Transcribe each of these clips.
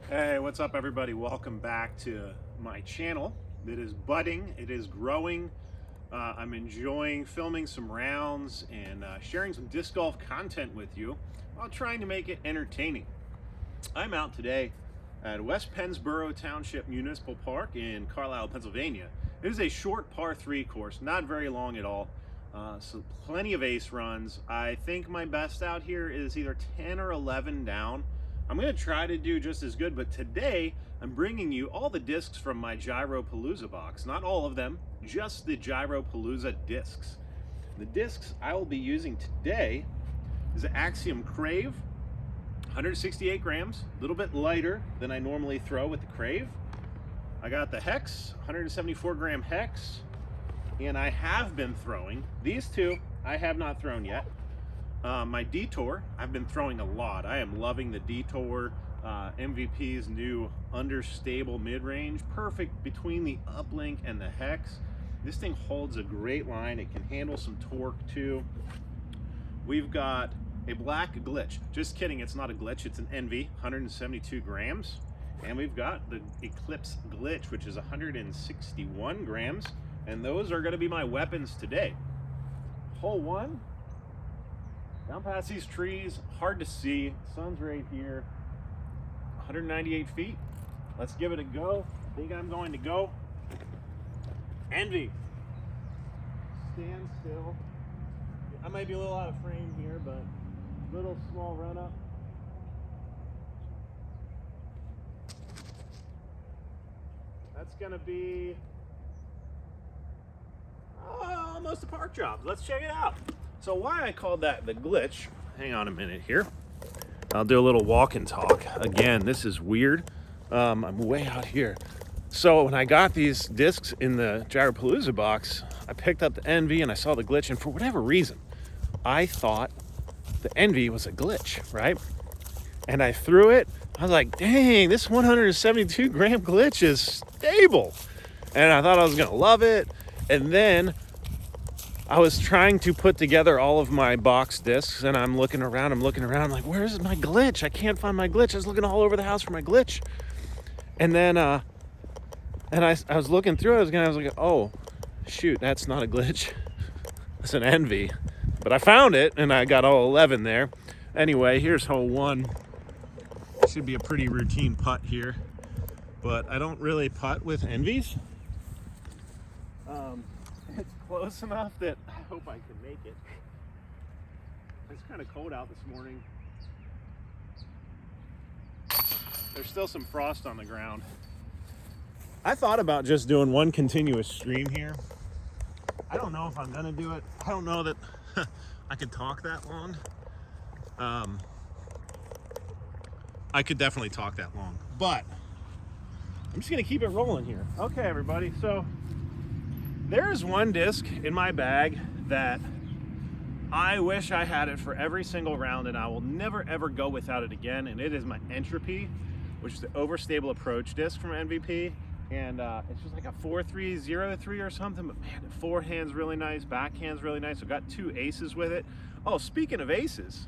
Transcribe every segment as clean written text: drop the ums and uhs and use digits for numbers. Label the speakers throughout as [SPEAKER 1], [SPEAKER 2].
[SPEAKER 1] Hey, what's up everybody? Welcome back to my channel. It is budding, it is growing. I'm enjoying filming some rounds and sharing some disc golf content with you while trying to make it entertaining. I'm out today at West Pennsboro Township Municipal Park in Carlisle, Pennsylvania. It is a short par 3 course, not very long at all. So plenty of ace runs. I think my best out here is either 10 or 11 down. I'm going to try to do just as good, but today I'm bringing you all the discs from my Gyropalooza box. Not all of them, just the Gyropalooza discs. The discs I will be using today is the Axiom Crave, 168 grams, a little bit lighter than I normally throw with the Crave. I got the Hex, 174 gram Hex, and I have been throwing these two. I have not thrown yet. My Detour, I've been throwing a lot. I am loving the Detour, MVP's new understable mid-range, perfect between the uplink and the Hex. This thing holds a great line. It can handle some torque too. We've got a black glitch. Just kidding, it's not a glitch, it's an NV, 172 grams. And we've got the Eclipse glitch, which is 161 grams. And those are gonna be my weapons today. Hole 1. Down past these trees, hard to see. Sun's right here. 198 feet. Let's give it a go. I think I'm going to go. Envy. Stand still. I might be a little out of frame here, but little small run up. That's gonna be almost a park job. Let's check it out. So why I called that the glitch, hang on a minute here. I'll do a little walk and talk. Again, this is weird. I'm way out here. So when I got these discs in the Gyropalooza box, I picked up the NV and I saw the glitch, and for whatever reason, I thought the NV was a glitch, right? And I threw it. I was like, dang, this 172 gram glitch is stable. And I thought I was gonna love it. And then I was trying to put together all of my box discs, and I'm looking around, I'm like, where's my glitch? I can't find my glitch. I was looking all over the house for my glitch. And then, I was looking through it, I was like, oh, shoot, that's not a glitch. That's an NV. But I found it, and I got all 11 there. Anyway, here's hole 1. It should be a pretty routine putt here, but I don't really putt with NVs. It's close enough that I hope I can make it. It's kind of cold out this morning. There's still some frost on the ground. I thought about just doing one continuous stream here. I don't know if I'm gonna do it. I don't know that I could talk that long. I could definitely talk that long, but I'm just gonna keep it rolling here. Okay, everybody, so there's one disc in my bag that I wish I had it for every single round, and I will never ever go without it again, and it is my Entropy, which is the overstable approach disc from MVP. And it's just like a 4303 or something, but man, the forehand's really nice, backhand's really nice. I've got 2 aces with it. Oh, speaking of aces,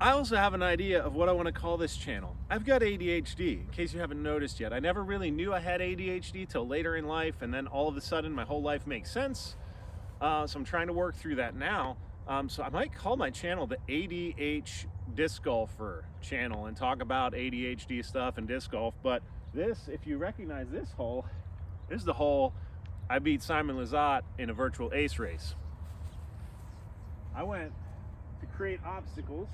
[SPEAKER 1] I also have an idea of what I want to call this channel. I've got ADHD, in case you haven't noticed yet. I never really knew I had ADHD till later in life, and then all of a sudden my whole life makes sense. So I'm trying to work through that now. So I might call my channel the ADH Disc Golfer channel and talk about ADHD stuff and disc golf. But this, if you recognize this hole, this is the hole I beat Simon Lizotte in a virtual ace race. I went to create obstacles.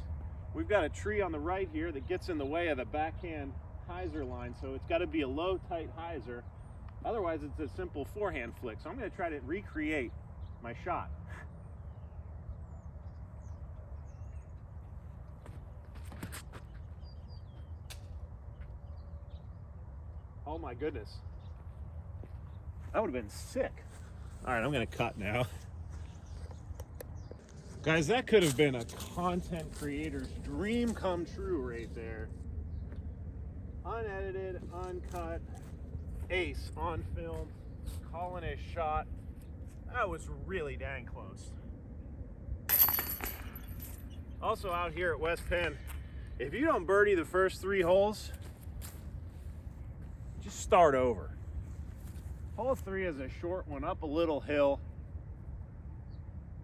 [SPEAKER 1] We've got a tree on the right here that gets in the way of the backhand hyzer line, so it's got to be a low, tight hyzer. Otherwise, it's a simple forehand flick. So I'm going to try to recreate my shot. Oh my goodness. That would have been sick. All right, I'm going to cut now. Guys, that could have been a content creator's dream come true right there. Unedited, uncut, ace on film, calling a shot. That was really dang close. Also out here at West Penn, if you don't birdie the first 3 holes, just start over. Hole 3 is a short one up a little hill.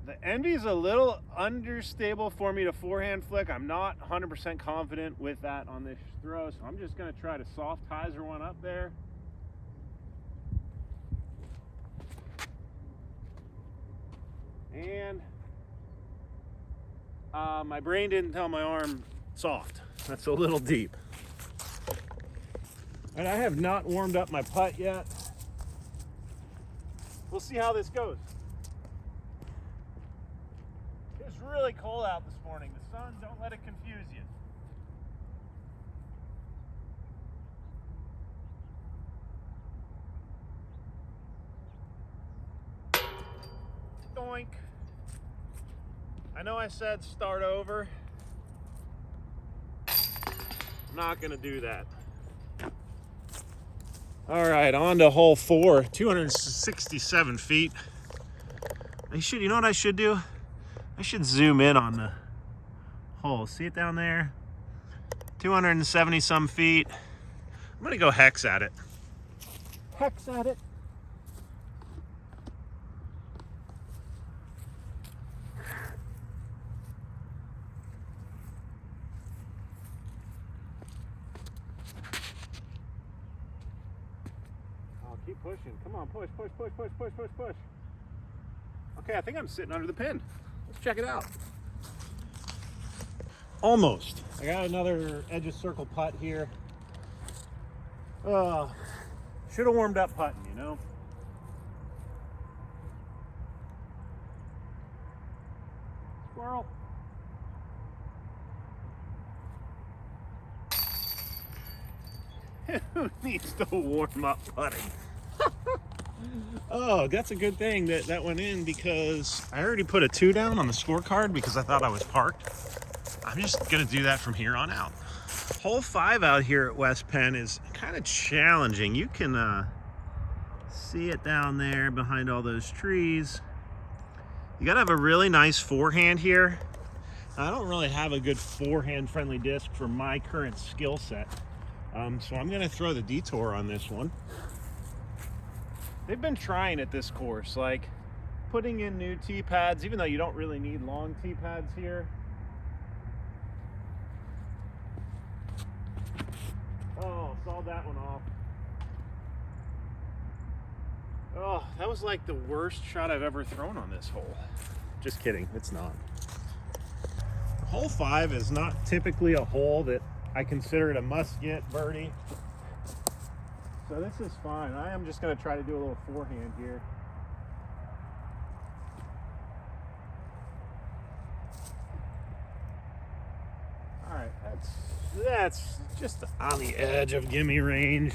[SPEAKER 1] The Envy's a little understable for me to forehand flick. I'm not 100% confident with that on this throw, so I'm just going to try to soft hyzer one up there. And my brain didn't tell my arm soft. That's a little deep. And I have not warmed up my putt yet. We'll see how this goes. It's really cold out this morning. The sun, don't let it confuse you. Doink. I know I said start over. I'm not gonna do that. All right, on to hole 4, 267 feet. You know what I should do? I should zoom in on the hole. See it down there? 270 some feet. I'm gonna go hex at it. Hex at it. Keep pushing. Come on, push, push, push, push, push, push, push. Okay, I think I'm sitting under the pin. Let's check it out. Almost. I got another edge of circle putt here. Should have warmed up putting, you know. Squirrel. Who needs to warm up putting? Oh, that's a good thing that that went in, because I already put a 2 down on the scorecard because I thought I was parked. I'm just gonna do that from here on out. Hole 5 out here at West Penn is kind of challenging. You can see it down there behind all those trees. You gotta have a really nice forehand here. I don't really have a good forehand friendly disc for my current skill set. So I'm gonna throw the detour on this one. They've been trying at this course, like putting in new tee pads, even though you don't really need long tee pads here. Oh, saw that one off. Oh, that was like the worst shot I've ever thrown on this hole. Just kidding, it's not. Hole 5 is not typically a hole that I consider it a must-get birdie. So this is fine. I am just going to try to do a little forehand here. All right, that's just on the edge of gimme range.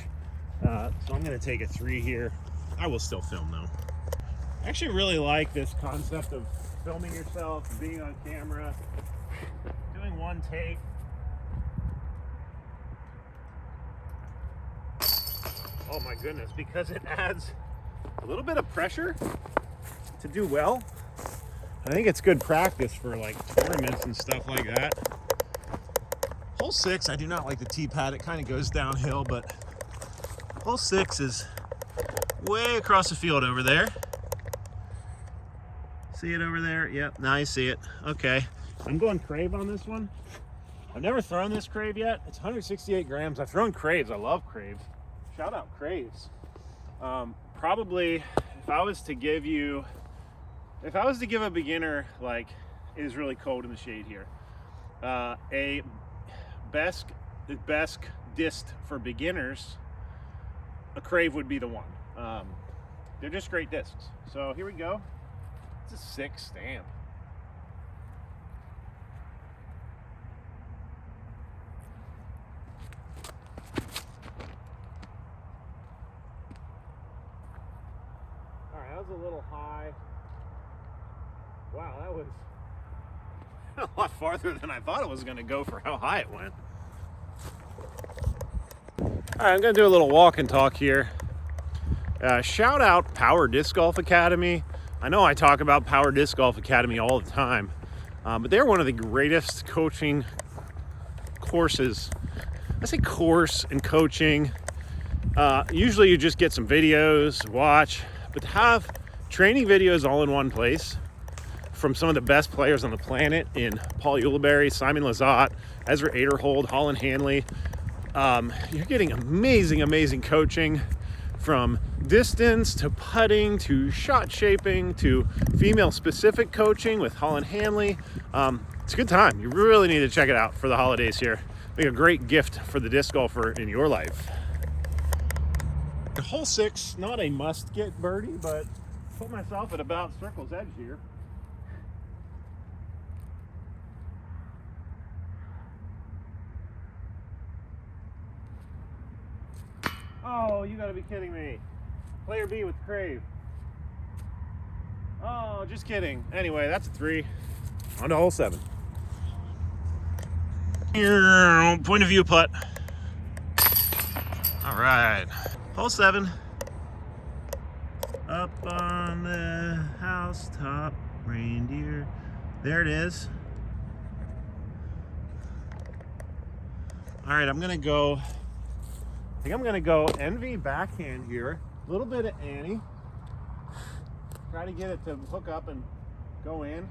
[SPEAKER 1] So I'm going to take a 3 here. I will still film though. I actually really like this concept of filming yourself, being on camera, doing one take. Oh my goodness, because it adds a little bit of pressure to do well. I think it's good practice for like tournaments and stuff like that. Hole 6, I do not like the tee pad. It kind of goes downhill, but hole 6 is way across the field over there. See it over there? Yep, now you see it. Okay, I'm going crave on this one. I've never thrown this crave yet. It's 168 grams. I've thrown craves. I love craves. Shout out craves. Probably if I was to give a beginner, like, it is really cold in the shade here, a best disc for beginners, a crave would be the one. They're just great discs. So here we go. It's a 6 stamp. That was a little high. Wow, that was a lot farther than I thought it was going to go for how high it went. All right, I'm going to do a little walk and talk here. Shout out Power Disc Golf Academy. I know I talk about Power Disc Golf Academy all the time, but they're one of the greatest coaching courses, I say course and coaching, usually you just get some videos, watch, but to have training videos all in one place from some of the best players on the planet in Paul Ulibarri, Simon Lizotte, Ezra Aderhold, Holland Hanley, you're getting amazing coaching from distance to putting to shot shaping to female specific coaching with Holland Hanley. It's a good time. You really need to check it out for the holidays here. Make a great gift for the disc golfer in your life. Hole 6, not a must get birdie, but put myself at about circle's edge here. Oh, you gotta be kidding me. Player B with Crave. Oh, just kidding. Anyway, that's a 3. On to hole 7. Point of view putt. All right. Hole 7. Up on the housetop, reindeer. There it is. All right, I'm gonna go NV backhand here. A little bit of Annie. Try to get it to hook up and go in.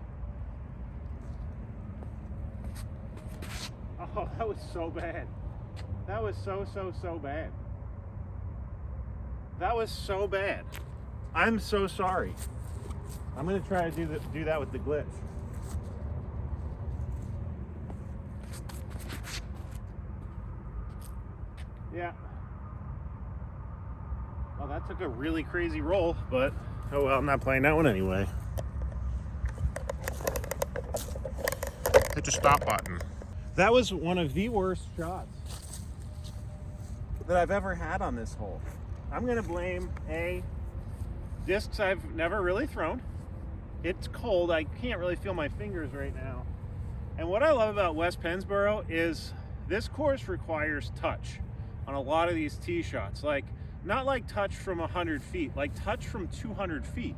[SPEAKER 1] Oh, that was so bad. That was so bad. That was so bad. I'm so sorry. I'm gonna try to do that with the glitch. Yeah. Well, that took a really crazy roll, but oh well, I'm not playing that one anyway. Hit the stop button. That was one of the worst shots that I've ever had on this hole. I'm gonna blame discs I've never really thrown. It's cold, I can't really feel my fingers right now. And what I love about West Pennsboro is this course requires touch on a lot of these tee shots. Like, not like touch from 100 feet, like touch from 200 feet.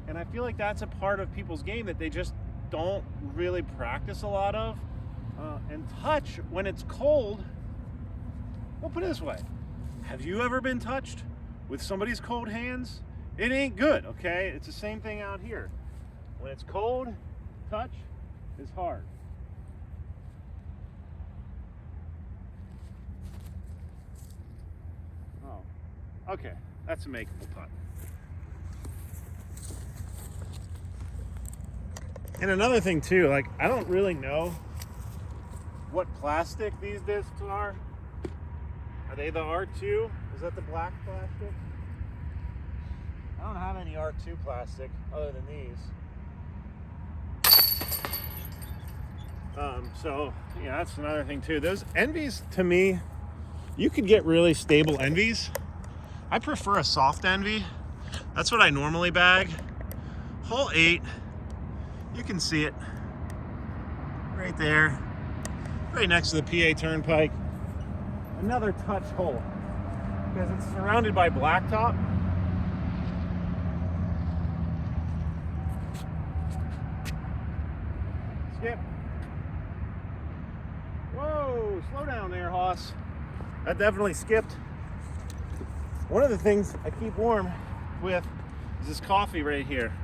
[SPEAKER 1] And I feel like that's a part of people's game that they just don't really practice a lot of. And touch, when it's cold, well, put it this way. Have you ever been touched with somebody's cold hands? It ain't good, okay? It's the same thing out here. When it's cold, touch is hard. Oh, okay. That's a makeable putt. And another thing too, like, I don't really know what plastic these discs are. Are they the R2? Is that the black plastic? I don't have any R2 plastic other than these. So yeah, that's another thing too. Those Envies, to me, you could get really stable Envies. I prefer a soft Envy. That's what I normally bag. Hole 8, you can see it right there, right next to the PA Turnpike. Another touch hole because it's surrounded by blacktop. Skip. Whoa, slow down there, Hoss. That definitely skipped. One of the things I keep warm with is this coffee right here.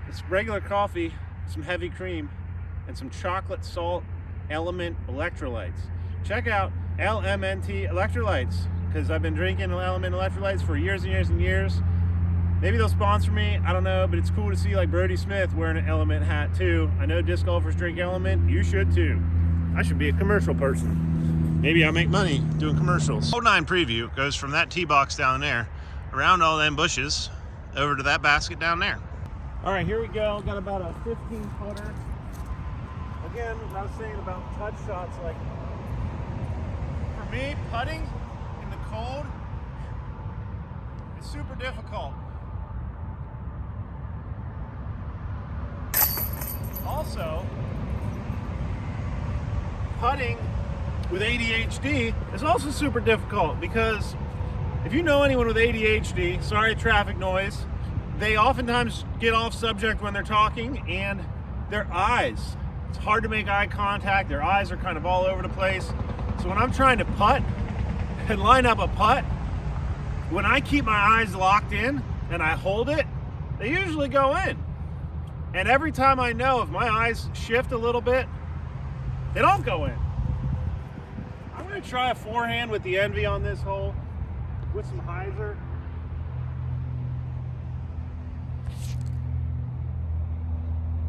[SPEAKER 1] It's regular coffee, some heavy cream, and some chocolate salt element electrolytes. Check out LMNT electrolytes, because I've been drinking element electrolytes for years and years and years. Maybe they'll sponsor me, I don't know, but it's cool to see like Brody Smith wearing an Element hat too. I know disc golfers drink Element, you should too. I should be a commercial person. Maybe I'll make money doing commercials. Hole 9 preview goes from that tee box down there, around all them bushes, over to that basket down there. All right, here we go. Got about a 15-footer. Again, I was saying about touch shots, like, for me, putting in the cold is super difficult. Also, putting with ADHD is also super difficult, because if you know anyone with ADHD, sorry, traffic noise, they oftentimes get off subject when they're talking, and their eyes It's hard to make eye contact. Their eyes are kind of all over the place. So when I'm trying to putt and line up a putt, when I keep my eyes locked in and I hold it, they usually go in. And every time I know if my eyes shift a little bit, they don't go in. I'm going to try a forehand with the Envy on this hole with some hyzer.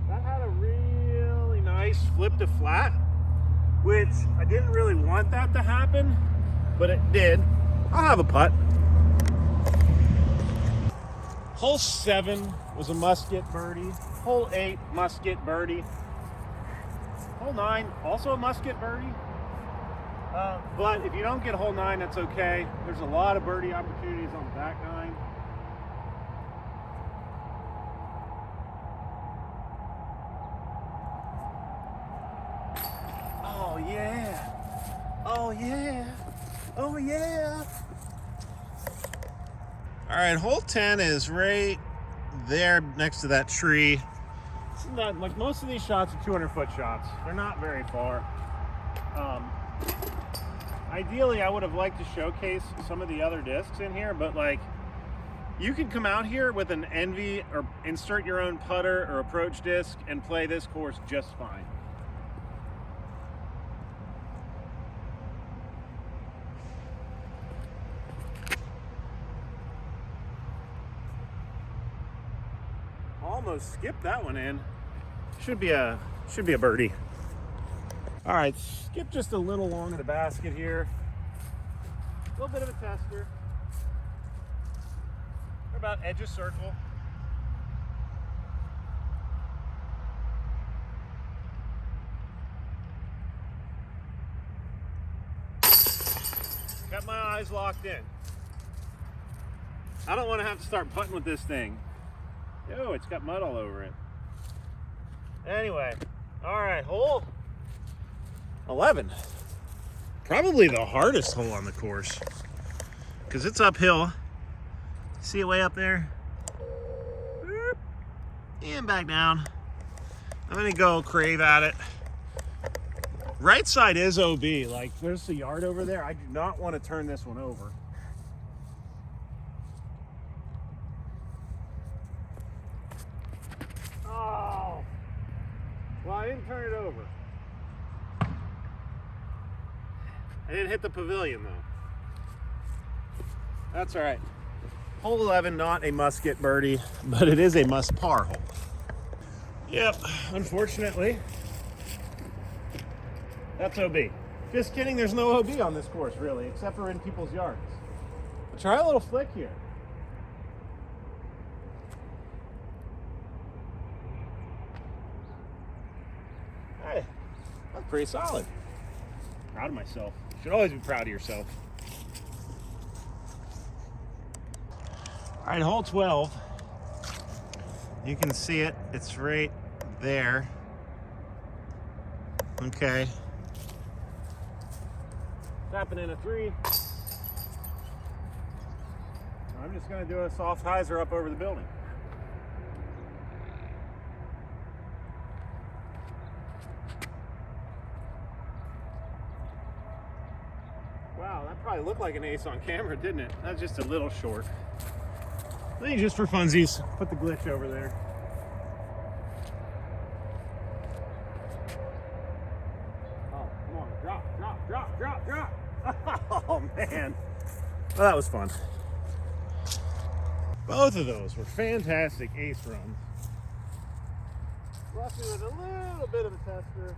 [SPEAKER 1] That had a really nice flip to flat, which I didn't really want that to happen, but it did. I'll have a putt. Hole 7 was a must-get birdie. Hole 8, must-get birdie. Hole 9, also a must-get birdie. But if you don't get hole 9, that's okay. There's a lot of birdie opportunities on the back 9. Oh yeah. Oh yeah. Oh yeah. All right, hole 10 is right there next to that tree. It's not, like most of these shots are 200-foot shots. They're not very far. Ideally, I would have liked to showcase some of the other discs in here, but like, you could come out here with an Envy or insert your own putter or approach disc and play this course just fine. Almost skipped that one in. Should be a birdie. All right, skip just a little long of the basket here. A little bit of a tester. We're about edge of circle. Got my eyes locked in. I don't want to have to start putting with this thing. Oh, it's got mud all over it. Anyway, all right, hole 11. Probably the hardest hole on the course because it's uphill. See it way up there? And back down. I'm gonna go crave at it. Right side is OB. Like, there's the yard over there. I do not want to turn this one over. Oh, well, I didn't turn it over. I didn't hit the pavilion though. That's all right. Hole 11, not a must-get birdie, but it is a must-par hole. Yep, unfortunately, that's OB. Just kidding, there's no OB on this course really, except for in people's yards. But try a little flick here. Hey, that's pretty solid. Proud of myself. Should always be proud of yourself. All right, hole 12. You can see it. It's right there. Okay. Tapping in a 3. I'm just going to do a soft hyzer up over the building. Wow, that probably looked like an ace on camera, didn't it? That's just a little short. I think just for funsies, put the glitch over there. Oh, come on, drop, drop, drop, drop, drop. Oh, man. Well, that was fun. Both of those were fantastic ace runs. Lucky with a little bit of a tester.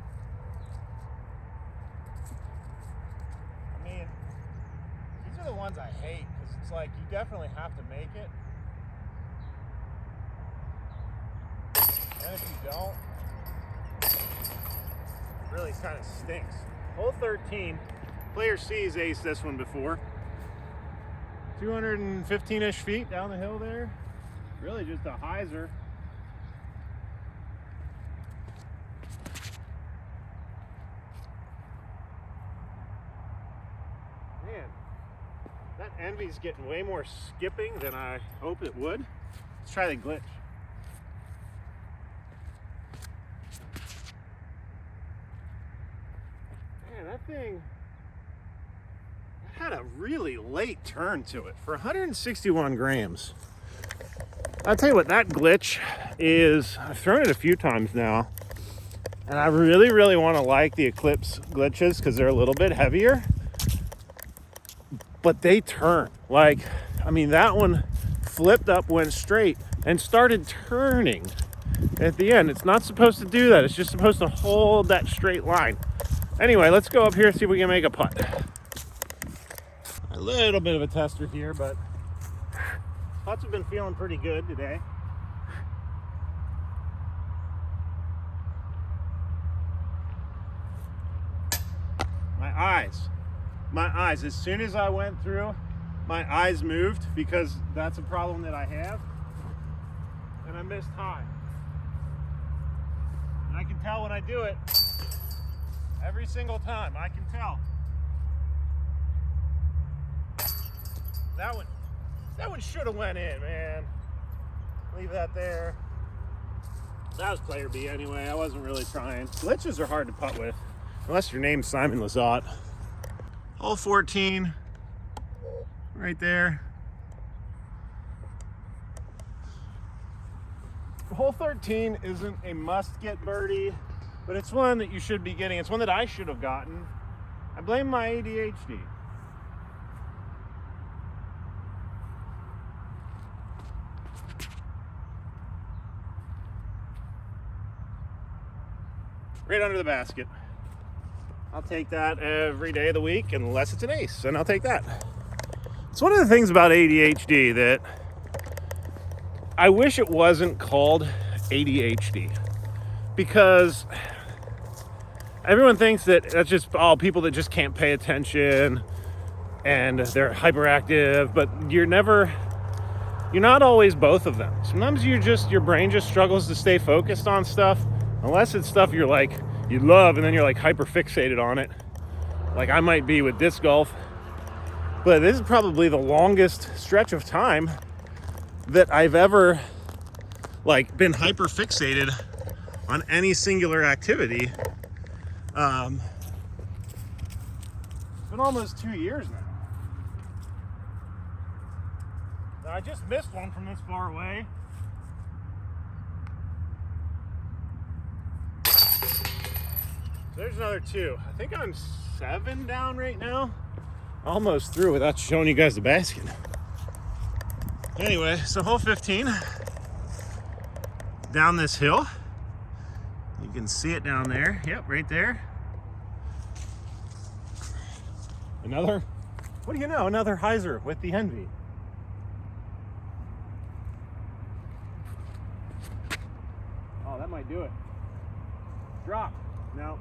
[SPEAKER 1] I mean, these are the ones I hate because it's like you definitely have to make it. And if you don't, it really kind of stinks. Hole 13, player C's aced this one before. 215-ish feet down the hill there. Really just a hyzer. Man, that Envy's getting way more skipping than I hope it would. Let's try the glitch. that thing had a really late turn to it for 161 grams. I'll tell you what, that glitch is, I've thrown it a few times now, and I really want to like the Eclipse glitches because they're a little bit heavier, but they turn. Like, I mean, that one flipped up, went straight, and started turning at the end. It's not supposed to do that. It's just supposed to hold that straight line. Anyway, let's go up here and see if we can make a putt. A little bit of a tester here, but putts have been feeling pretty good today. My eyes, as soon as I went through, my eyes moved because that's a problem that I have. And I missed high. And I can tell when I do it. Every single time, I can tell. That one should have went in, man. Leave that there. That was player B anyway. I wasn't really trying. Glitches are hard to putt with, unless your name's Simon Lizotte. Hole 14, right there. Hole 13 isn't a must-get birdie, but it's one that you should be getting. It's one that I should have gotten. I blame my ADHD. Right under the basket. I'll take that every day of the week unless it's an ace, and I'll take that. It's one of the things about ADHD that I wish it wasn't called ADHD, because everyone thinks that that's just all people that just can't pay attention and they're hyperactive, but you're not always both of them. Sometimes your brain just struggles to stay focused on stuff, unless it's stuff you love and then you're like hyper fixated on it, like I might be with disc golf. But this is probably the longest stretch of time that I've ever been hyper fixated on any singular activity. It's been almost 2 years now. I just missed one from this far away. There's another 2. I think I'm 7 down right now. Almost through without showing you guys the basket. Anyway, so hole 15. Down this hill. You can see it down there. Yep, right there. Another, what do you know? Another hyzer with the Envy. Oh, that might do it. Drop. No.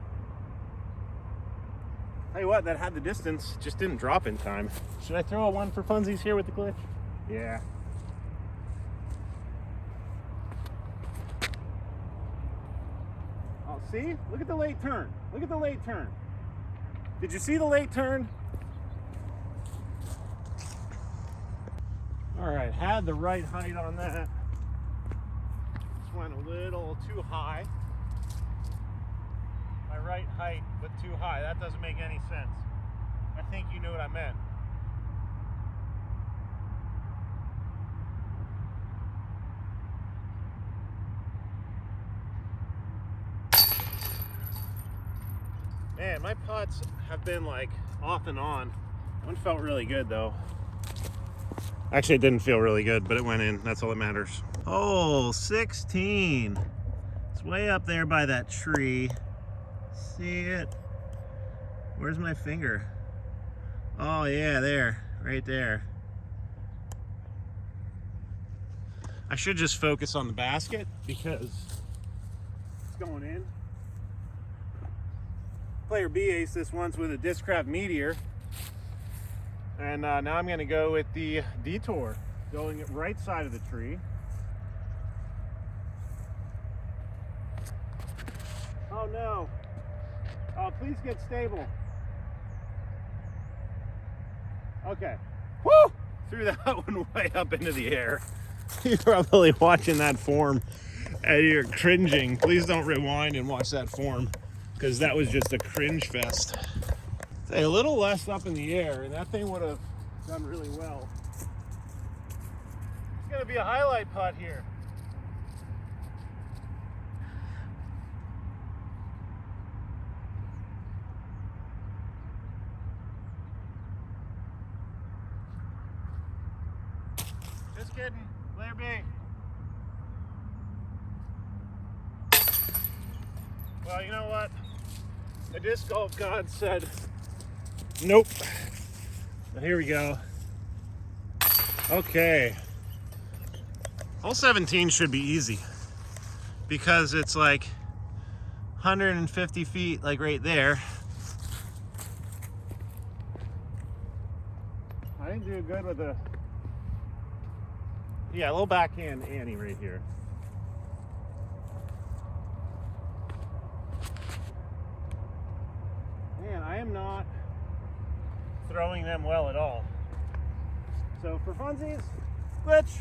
[SPEAKER 1] Tell you what, that had the distance, just didn't drop in time. Should I throw a one for funsies here with the glitch? Yeah. Oh, see? Look at the late turn. Look at the late turn. Did you see the late turn? All right, had the right height on that. Just went a little too high. My right height, but too high. That doesn't make any sense. I think you knew what I meant. Man, my putts have been off and on. That one felt really good though. Actually, it didn't feel really good, but it went in. That's all that matters. Oh, 16. It's way up there by that tree. See it? Where's my finger? Oh yeah, there, right there. I should just focus on the basket because it's going in. Player B aced this once with a Discraft Meteor, and now I'm going to go with the Detour, going right side of the tree. Oh no. Oh, please get stable. Okay. Woo! Threw that one way up into the air. You're probably watching that form and you're cringing. Please don't rewind and watch that form, because that was just a cringe fest. Say a little less up in the air, and that thing would have done really well. It's going to be a highlight putt here. Just kidding. Clear B. Well, you know what? The disc golf god said, nope. But here we go. Okay. Hole 17 should be easy because it's like 150 feet, like right there. I didn't do good with the, yeah, a little backhand Annie right here. Man, I am not throwing them well at all. So for funsies, glitch.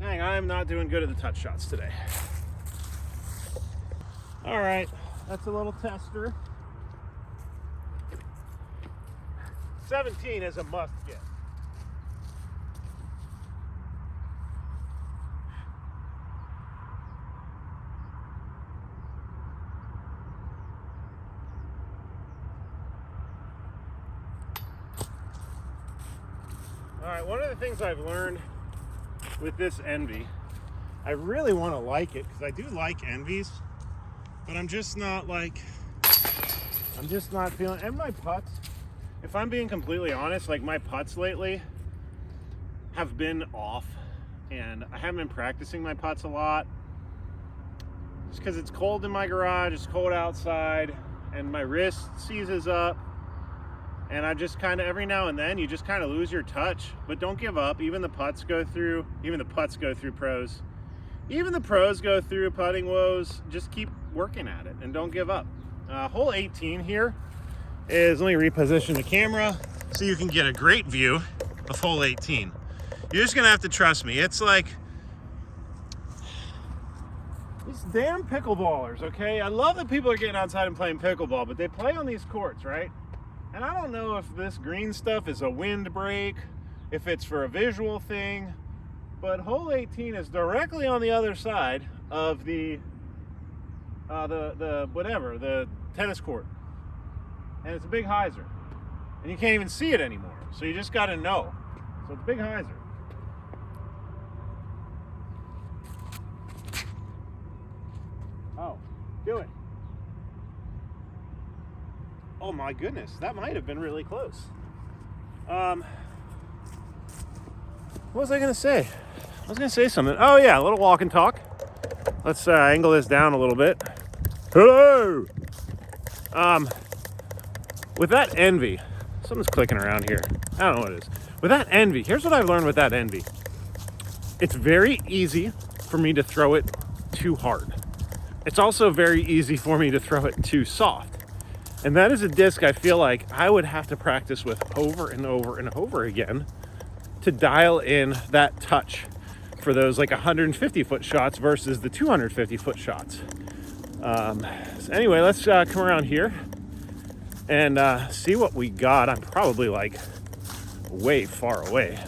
[SPEAKER 1] Dang, I am not doing good at the touch shots today. All right, that's a little tester. 17 is a must get. All right, one of the things I've learned with this Envy, I really want to like it because I do like Envies, but I'm just not feeling, and my putts, if I'm being completely honest, like my putts lately have been off, and I haven't been practicing my putts a lot just because it's cold in my garage, it's cold outside, and my wrist seizes up. And I just kind of, every now and then, you just kind of lose your touch. But don't give up. Even the putts go through pros. Even the pros go through putting woes. Just keep working at it and don't give up. Hole 18 here is, let me reposition the camera so you can get a great view of hole 18. You're just going to have to trust me. It's like these damn pickleballers, okay? I love that people are getting outside and playing pickleball, but they play on these courts, right? And I don't know if this green stuff is a wind break, if it's for a visual thing, but hole 18 is directly on the other side of the tennis court. And it's a big hyzer. And you can't even see it anymore. So you just got to know. So it's a big hyzer. Oh, do it. Oh my goodness, that might have been really close. What was I gonna say? I was gonna say something. Oh yeah, a little walk and talk. Let's angle this down a little bit. Hello! With that Envy, something's clicking around here. I don't know what it is. With that Envy, here's what I've learned with that Envy. It's very easy for me to throw it too hard. It's also very easy for me to throw it too soft. And that is a disc I feel like I would have to practice with over and over and over again to dial in that touch for those like 150-foot shots versus the 250-foot shots. So anyway, let's come around here and see what we got. I'm probably like way far away.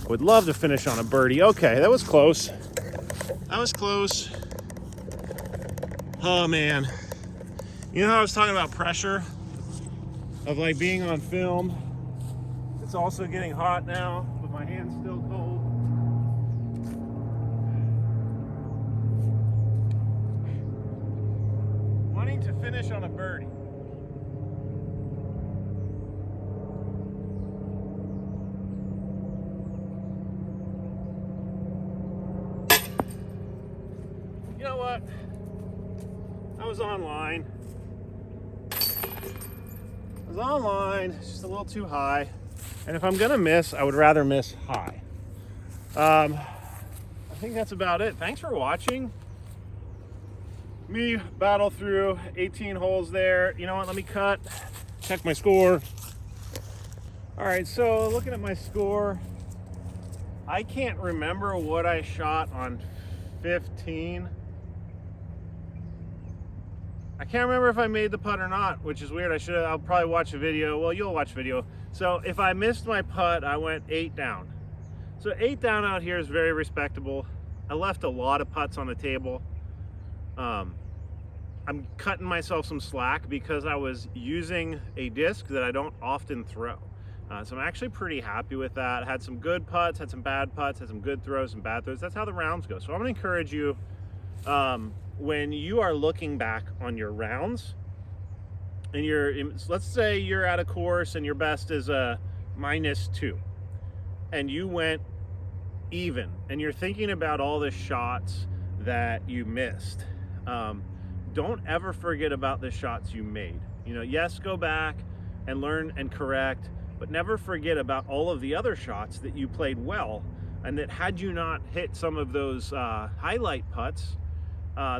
[SPEAKER 1] Would love to finish on a birdie. Okay, that was close. That was close. Oh man. You know how I was talking about pressure of like being on film? It's also getting hot now, but my hand's still cold. Wanting to finish on a birdie. You know what? I was online. It's just a little too high. And if I'm gonna miss, I would rather miss high. I think that's about it. Thanks for watching me battle through 18 holes there. You know what, let me check my score. All right, so looking at my score, I can't remember what I shot on 15. I can't remember if I made the putt or not, which is weird. I'll probably watch a video. Well, you'll watch video. So if I missed my putt, I went 8 down. So 8 down out here is very respectable. I left a lot of putts on the table. I'm cutting myself some slack because I was using a disc that I don't often throw. So I'm actually pretty happy with that. I had some good putts, had some bad putts, had some good throws, some bad throws. That's how the rounds go. So I'm gonna encourage you, when you are looking back on your rounds, and let's say you're at a course and your best is a -2, and you went even, and you're thinking about all the shots that you missed. Don't ever forget about the shots you made. You know, yes, go back and learn and correct, but never forget about all of the other shots that you played well, and that had you not hit some of those highlight putts,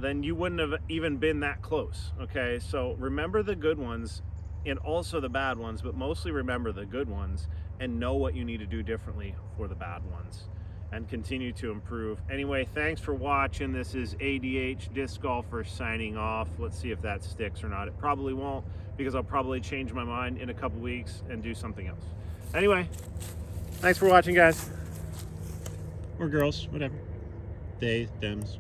[SPEAKER 1] then you wouldn't have even been that close. Okay, so remember the good ones and also the bad ones, but mostly remember the good ones and know what you need to do differently for the bad ones, and continue to improve. Anyway, thanks for watching. This is ADH Disc Golfer signing off. Let's see if that sticks or not. It probably won't, because I'll probably change my mind in a couple weeks and do something else. Anyway, thanks for watching, guys. Or girls, whatever. They, thems.